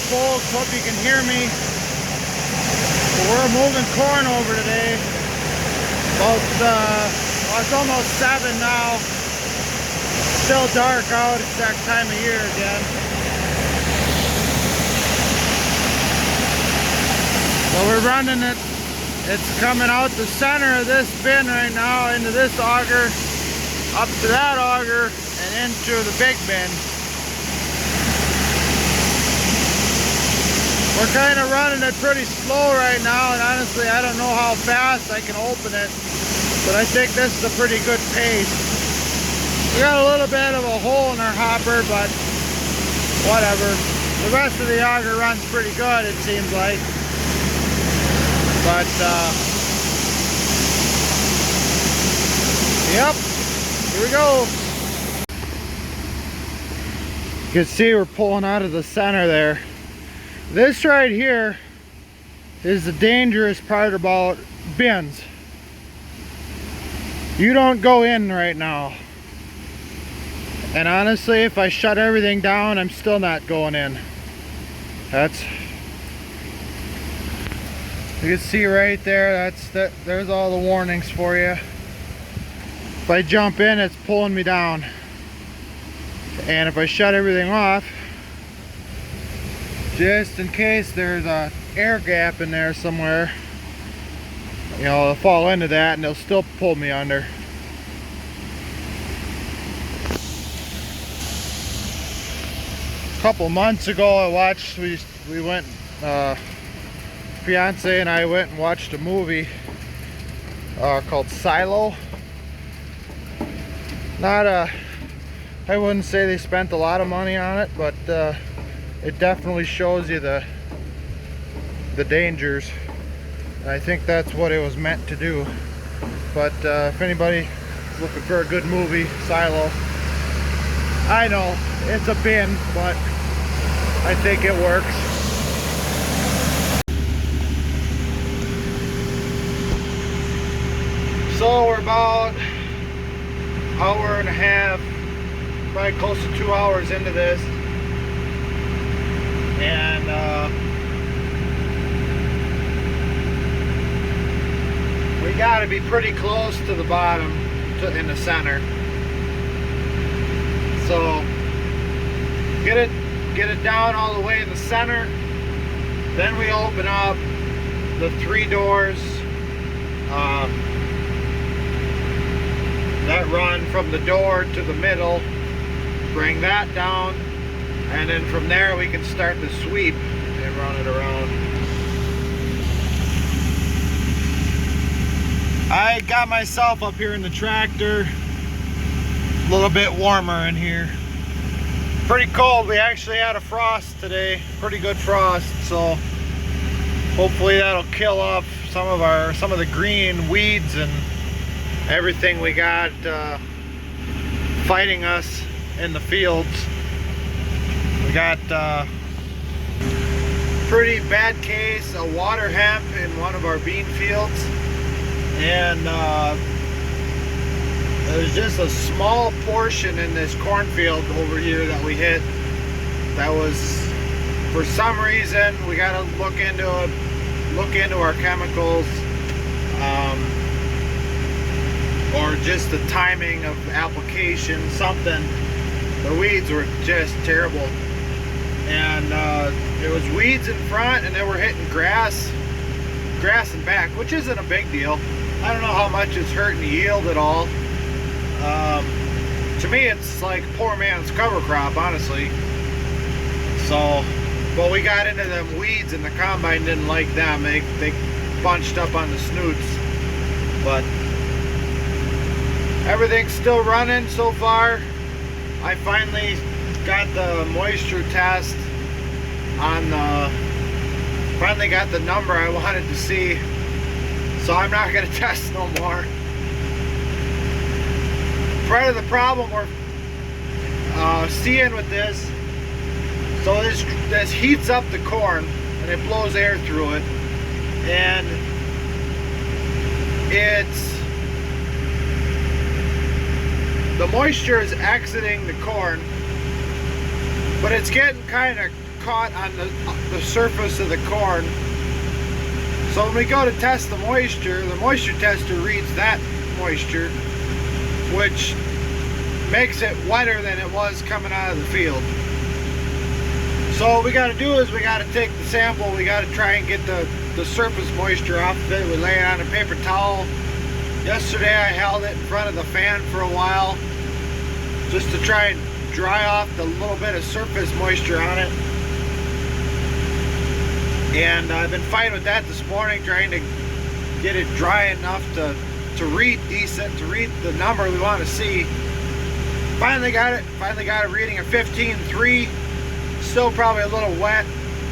folks. Hope you can hear me. We're moving corn over today. Well, it's almost 7 now. Still dark out. It's that time of year again. So we're running it. It's coming out the center of this bin right now into this auger, up to that auger, and into the big bin. We're kind of running it pretty slow right now, and honestly I don't know how fast I can open it, but I think this is a pretty good pace. We got a little bit of a hole in our hopper, but whatever. The rest of the auger runs pretty good, it seems like. But yep, here we go. You can see we're pulling out of the center there. This right here is the dangerous part about bins. You don't go in right now. And honestly, if I shut everything down, I'm still not going in. You can see right there, there's all the warnings for you. If I jump in, it's pulling me down. And if I shut everything off, just in case there's a air gap in there somewhere, you know, I'll fall into that and they'll still pull me under. A couple months ago we went, fiance and I went and watched a movie called Silo. I wouldn't say they spent a lot of money on it, but it definitely shows you the dangers. I think that's what it was meant to do. But if anybody's looking for a good movie, Silo. I know it's a bin, but I think it works. So we're about an hour and a half, probably close to 2 hours into this. And we got to be pretty close to the bottom, in the center. So get it down all the way in the center. Then we open up the 3 doors that run from the door to the middle. Bring that down. And then from there we can start the sweep and run it around. I got myself up here in the tractor. A little bit warmer in here. Pretty cold. We actually had a frost today. Pretty good frost, so hopefully that'll kill off some of the green weeds and everything we got fighting us in the fields. We got pretty bad case of water hemp in one of our bean fields, and there's just a small portion in this cornfield over here that we hit. That was, for some reason, we got to look into our chemicals, or just the timing of application, something. The weeds were just terrible. And it was weeds in front, and they were hitting grass in back, which isn't a big deal. I don't know how much it's hurting the yield at all. To me, it's like poor man's cover crop, honestly. So, but we got into them weeds, and the combine didn't like them. They bunched up on the snoots. But everything's still running so far. I finally got the moisture test on finally got the number I wanted to see, so I'm not going to test no more. Part of the problem we're seeing with this, so this heats up the corn and it blows air through it, and the moisture is exiting the corn, but it's getting kind of caught on the surface of the corn. So when we go to test the moisture tester reads that moisture, which makes it wetter than it was coming out of the field. So what we got to do is we got to take the sample, we got to try and get the surface moisture off of it. We lay it on a paper towel. Yesterday I held it in front of the fan for a while just to try and dry off the little bit of surface moisture on it. And I've been fighting with that this morning, trying to get it dry enough to read decent, to read the number we want to see. Finally got it reading a 15.3. Still probably a little wet,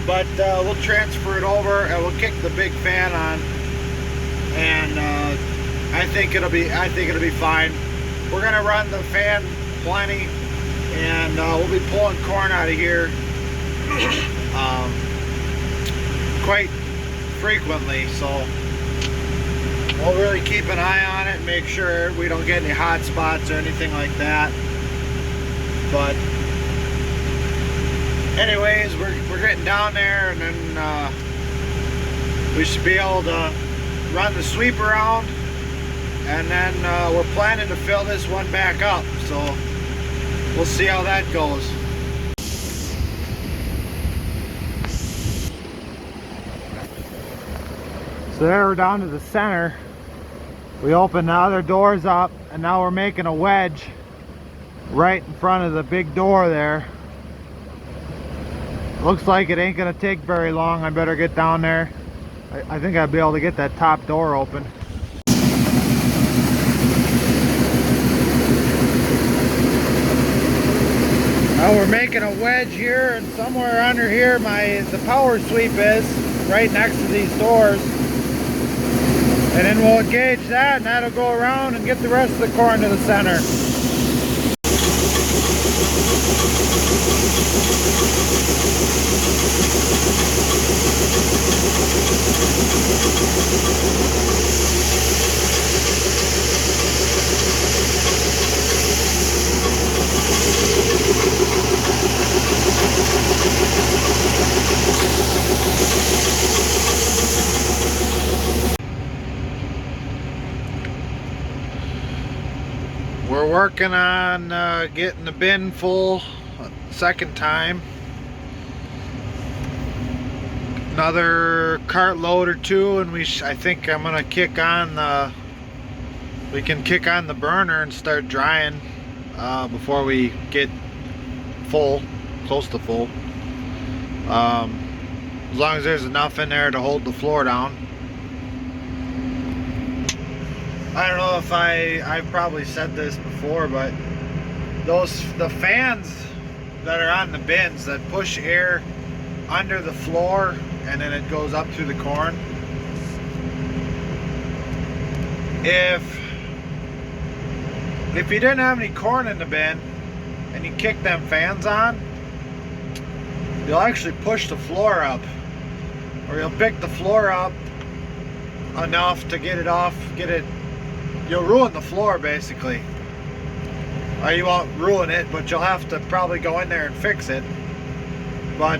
but we'll transfer it over and we'll kick the big fan on, and I think it'll be fine. We're gonna run the fan plenty, and we'll be pulling corn out of here quite frequently, so we'll really keep an eye on it and make sure we don't get any hot spots or anything like that. But anyways, we're getting down there, and then we should be able to run the sweep around, and then we're planning to fill this one back up, so we'll see how that goes. So there, we're down to the center. We opened the other doors up, and now we're making a wedge right in front of the big door there. Looks like it ain't gonna take very long. I better get down there. I think I'll be able to get that top door open. Now we're making a wedge here, and somewhere under here the power sweep is, right next to these doors. And then we'll engage that, and that'll go around and get the rest of the corn to the center. We're working on getting the bin full second time. Another cartload or two, and I think I'm gonna kick on we can kick on the burner and start drying before we get full, close to full. As long as there's enough in there to hold the floor down. I don't know if I've probably said this before, but the fans that are on the bins that push air under the floor and then it goes up through the corn. If you didn't have any corn in the bin and you kick them fans on, you'll actually push the floor up, or you'll pick the floor up enough to get it off, you'll ruin the floor basically. Or you won't ruin it, but you'll have to probably go in there and fix it. But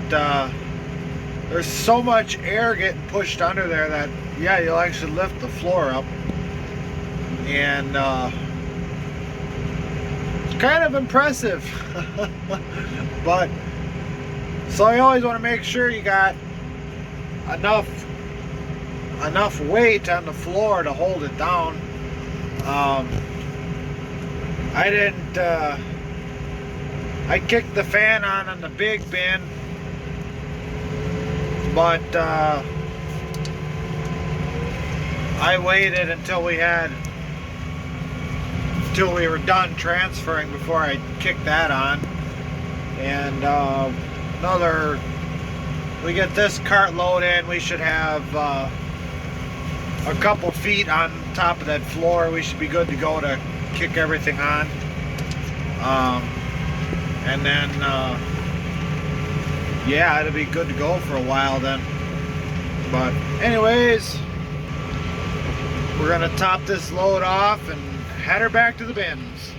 there's so much air getting pushed under there that, yeah, you'll actually lift the floor up. And it's kind of impressive. But so you always want to make sure you got enough weight on the floor to hold it down. I kicked the fan on the big bin, but I waited until we were done transferring before I kicked that on. And we get this cartload in, we should have a couple feet on top of that floor. We should be good to go to kick everything on. And then yeah, it'll be good to go for a while then. But anyways, we're gonna top this load off and head her back to the bins.